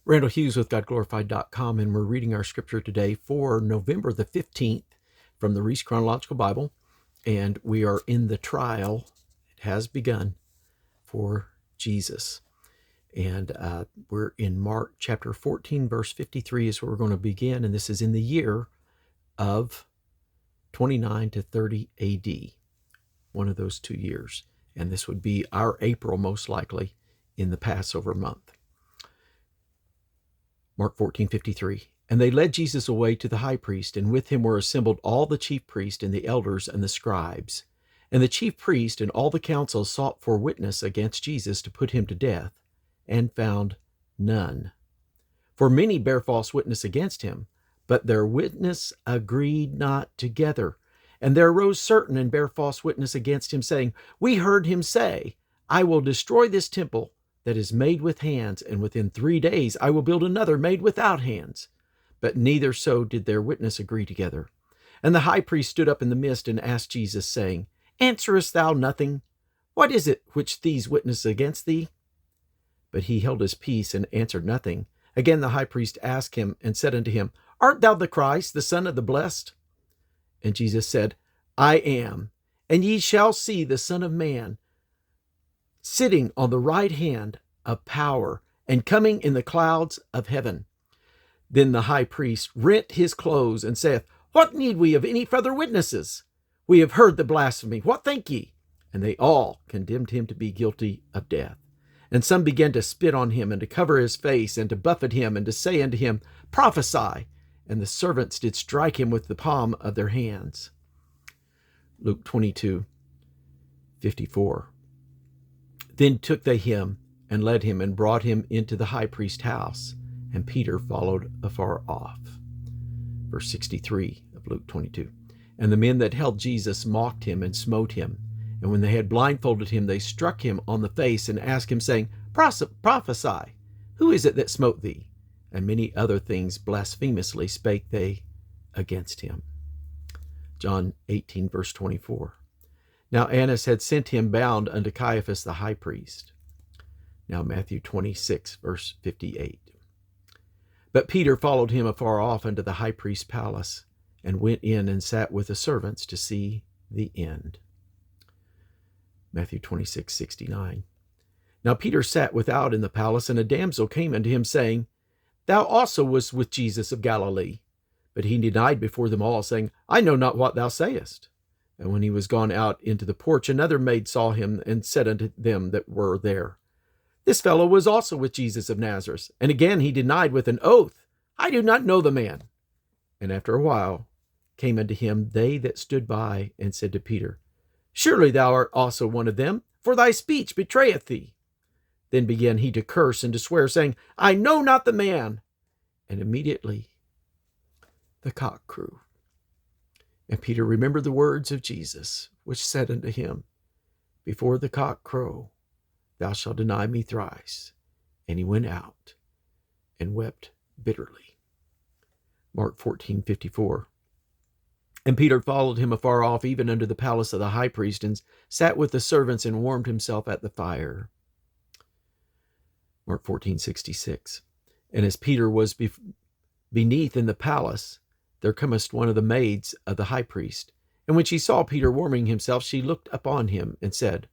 Randall Hughes with GodGlorified.com, and we're reading our scripture today for November the 15th from the Reese Chronological Bible, and we are in the trial. It has begun for Jesus, and we're in Mark chapter 14, verse 53 is where we're going to begin, and this is in the year of 29 to 30 AD, one of those 2 years, and this would be our April, most likely, in the Passover month. Mark 14:53. And they led Jesus away to the high priest, and with him were assembled all the chief priests and the elders and the scribes. And the chief priest and all the council sought for witness against Jesus to put him to death, and found none. For many bare false witness against him, but their witness agreed not together. And there arose certain and bare false witness against him, saying, We heard him say, I will destroy this temple that is made with hands, and within 3 days I will build another made without hands. But neither so did their witness agree together. And the high priest stood up in the midst and asked Jesus, saying, Answerest thou nothing? What is it which these witness against thee? But he held his peace and answered nothing. Again the high priest asked him and said unto him, Art thou the Christ, the Son of the Blessed? And Jesus said, I am. And ye shall see the Son of Man sitting on the right hand of power, and coming in the clouds of heaven. Then the high priest rent his clothes, and saith, What need we of any further witnesses? We have heard the blasphemy. What think ye? And they all condemned him to be guilty of death. And some began to spit on him, and to cover his face, and to buffet him, and to say unto him, Prophesy. And the servants did strike him with the palm of their hands. Luke 22:54. Then took they him, and led him, and brought him into the high priest's house, and Peter followed afar off. Verse 63 of Luke 22. And the men that held Jesus mocked him and smote him. And when they had blindfolded him, they struck him on the face, and asked him, saying, Prophesy, who is it that smote thee? And many other things blasphemously spake they against him. John 18, verse 24. Now Annas had sent him bound unto Caiaphas the high priest. Now Matthew 26, verse 58. But Peter followed him afar off unto the high priest's palace, and went in and sat with the servants to see the end. Matthew 26:69. Now Peter sat without in the palace, and a damsel came unto him, saying, Thou also wast with Jesus of Galilee. But he denied before them all, saying, I know not what thou sayest. And when he was gone out into the porch, another maid saw him, and said unto them that were there, This fellow was also with Jesus of Nazareth. And again he denied with an oath, I do not know the man. And after a while came unto him they that stood by, and said to Peter, Surely thou art also one of them, for thy speech betrayeth thee. Then began he to curse and to swear, saying, I know not the man. And immediately the cock crew. And Peter remembered the words of Jesus, which said unto him, Before the cock crow, thou shalt deny me thrice. And he went out and wept bitterly. Mark 14:54. And Peter followed him afar off, even unto the palace of the high priest, and sat with the servants, and warmed himself at the fire. Mark 14:66. And as Peter was beneath in the palace, there cometh one of the maids of the high priest. And when she saw Peter warming himself, she looked upon him, and said,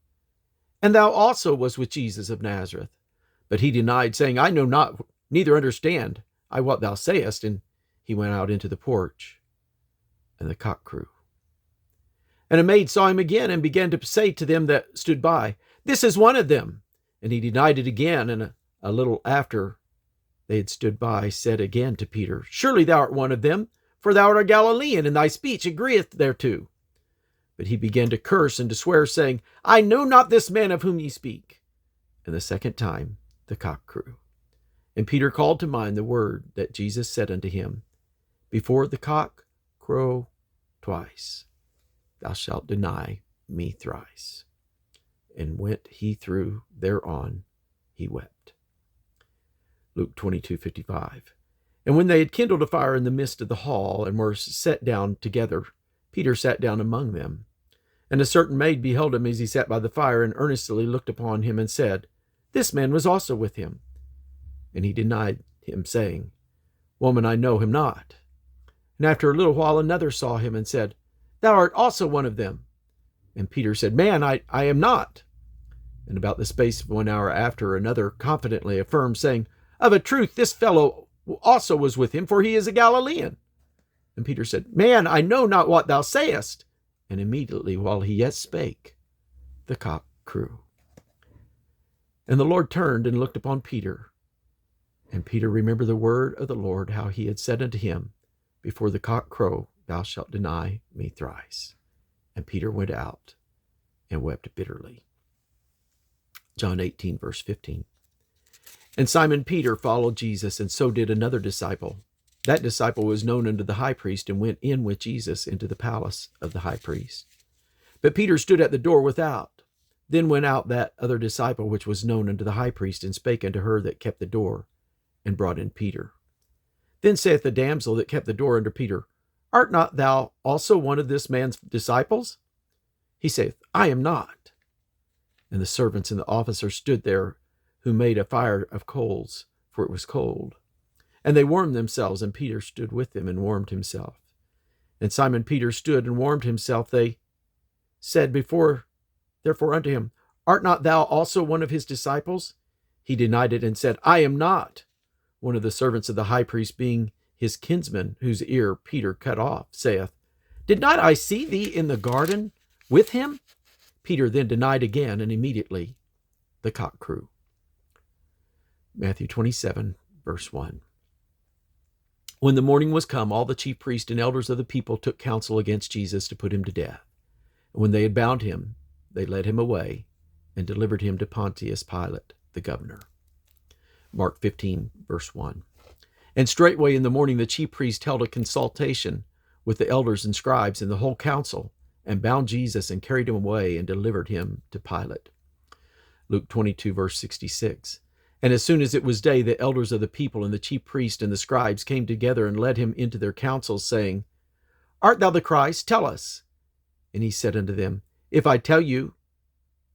And thou also wast with Jesus of Nazareth. But he denied, saying, I know not, neither understand I what thou sayest. And he went out into the porch, and the cock crew. And a maid saw him again, and began to say to them that stood by, This is one of them. And he denied it again, and a little after they had stood by, said again to Peter, Surely thou art one of them, for thou art a Galilean, and thy speech agreeth thereto. But he began to curse and to swear, saying, I know not this man of whom ye speak. And the second time the cock crew. And Peter called to mind the word that Jesus said unto him, Before the cock crow twice, thou shalt deny me thrice. And went he through thereon, he wept. Luke 22:55. And when they had kindled a fire in the midst of the hall, and were set down together, Peter sat down among them. And a certain maid beheld him as he sat by the fire, and earnestly looked upon him, and said, This man was also with him. And he denied him, saying, Woman, I know him not. And after a little while another saw him and said, Thou art also one of them. And Peter said, Man, I am not. And about the space of 1 hour after, another confidently affirmed, saying, Of a truth, this fellow also was with him, for he is a Galilean. And Peter said, Man, I know not what thou sayest. And immediately, while he yet spake, the cock crew. And the Lord turned and looked upon Peter. And Peter remembered the word of the Lord, how he had said unto him, Before the cock crow, thou shalt deny me thrice. And Peter went out and wept bitterly. John 18, verse 15. And Simon Peter followed Jesus, and so did another disciple. That disciple was known unto the high priest, and went in with Jesus into the palace of the high priest. But Peter stood at the door without. Then went out that other disciple, which was known unto the high priest, and spake unto her that kept the door, and brought in Peter. Then saith the damsel that kept the door unto Peter, Art not thou also one of this man's disciples? He saith, I am not. And the servants and the officers stood there, who made a fire of coals, for it was cold. And they warmed themselves, and Peter stood with them and warmed himself. And Simon Peter stood and warmed himself. They said therefore unto him, Art not thou also one of his disciples? He denied it and said, I am not. One of the servants of the high priest, being his kinsman, whose ear Peter cut off, saith, Did not I see thee in the garden with him? Peter then denied again, and immediately the cock crew. Matthew 27, verse 1. When the morning was come, all the chief priests and elders of the people took counsel against Jesus to put him to death. And when they had bound him, they led him away and delivered him to Pontius Pilate, the governor. Mark 15, verse 1. And straightway in the morning the chief priest held a consultation with the elders and scribes and the whole council, and bound Jesus and carried him away and delivered him to Pilate. Luke 22, verse 66. And as soon as it was day, the elders of the people and the chief priest and the scribes came together and led him into their councils, saying, Art thou the Christ? Tell us. And he said unto them, If I tell you,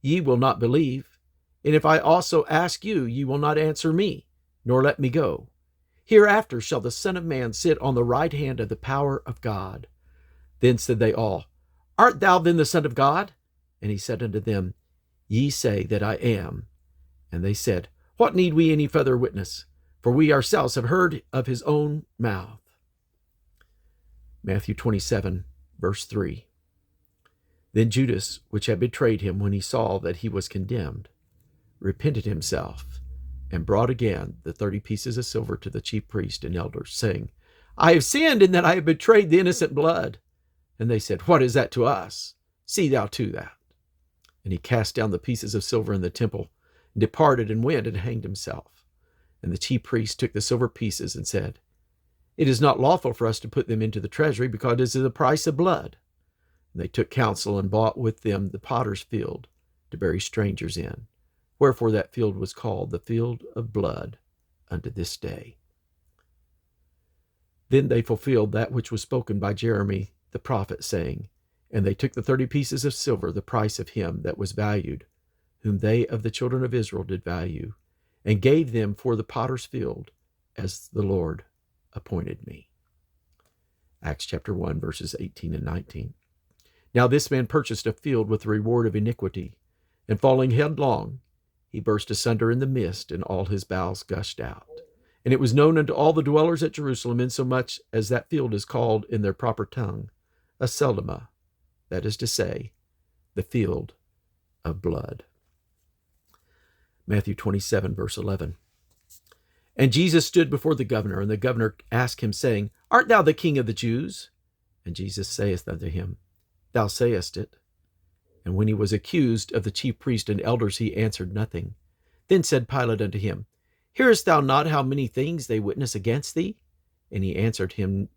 ye will not believe. And if I also ask you, ye will not answer me, nor let me go. Hereafter shall the Son of Man sit on the right hand of the power of God. Then said they all, Art thou then the Son of God? And he said unto them, Ye say that I am. And they said, What need we any further witness? For we ourselves have heard of his own mouth. Matthew 27, verse 3. Then Judas, which had betrayed him, when he saw that he was condemned, repented himself, and brought again the 30 pieces of silver to the chief priest and elders, saying, I have sinned in that I have betrayed the innocent blood. And they said, What is that to us? See thou to that. And he cast down the pieces of silver in the temple, and departed and went and hanged himself. And the chief priest took the silver pieces and said, It is not lawful for us to put them into the treasury, because it is the price of blood. And they took counsel and bought with them the potter's field to bury strangers in. Wherefore that field was called the field of blood unto this day. Then they fulfilled that which was spoken by Jeremy the prophet, saying, And they took the 30 pieces of silver, the price of him that was valued, whom they of the children of Israel did value, and gave them for the potter's field, as the Lord appointed me. Acts chapter 1, verses 18 and 19. Now this man purchased a field with the reward of iniquity, and falling headlong, he burst asunder in the midst, and all his bowels gushed out. And it was known unto all the dwellers at Jerusalem, insomuch as that field is called in their proper tongue, Aceldama, that is to say, the field of blood. Matthew 27, verse 11. And Jesus stood before the governor, and the governor asked him, saying, Art thou the King of the Jews? And Jesus saith unto him, Thou sayest it. And when he was accused of the chief priest and elders, he answered nothing. Then said Pilate unto him, Hearest thou not how many things they witness against thee? And he answered him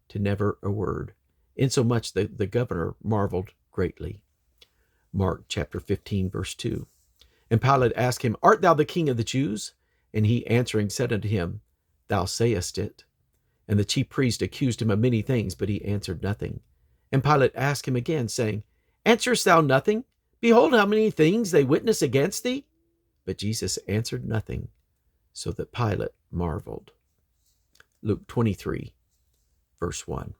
to never a word, insomuch that the governor marveled greatly. Mark chapter 15, verse 2. And Pilate asked him, Art thou the King of the Jews? And he answering said unto him, Thou sayest it. And the chief priest accused him of many things, but he answered nothing. And Pilate asked him again, saying, Answerest thou nothing? Behold, how many things they witness against thee? But Jesus answered nothing, so that Pilate marveled. Luke 23, verse 1.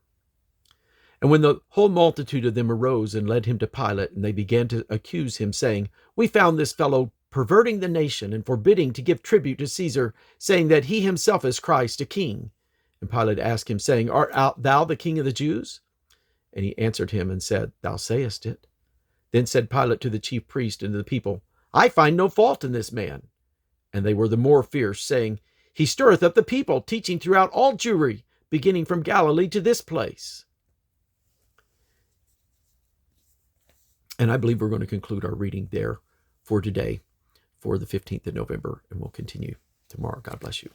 And when the whole multitude of them arose and led him to Pilate, and they began to accuse him, saying, We found this fellow perverting the nation and forbidding to give tribute to Caesar, saying that he himself is Christ, a king. And Pilate asked him, saying, Art thou the king of the Jews? And he answered him and said, Thou sayest it. Then said Pilate to the chief priest and to the people, I find no fault in this man. And they were the more fierce, saying, He stirreth up the people, teaching throughout all Jewry, beginning from Galilee to this place. And I believe we're going to conclude our reading there for today, for the 15th of November, and we'll continue tomorrow. God bless you.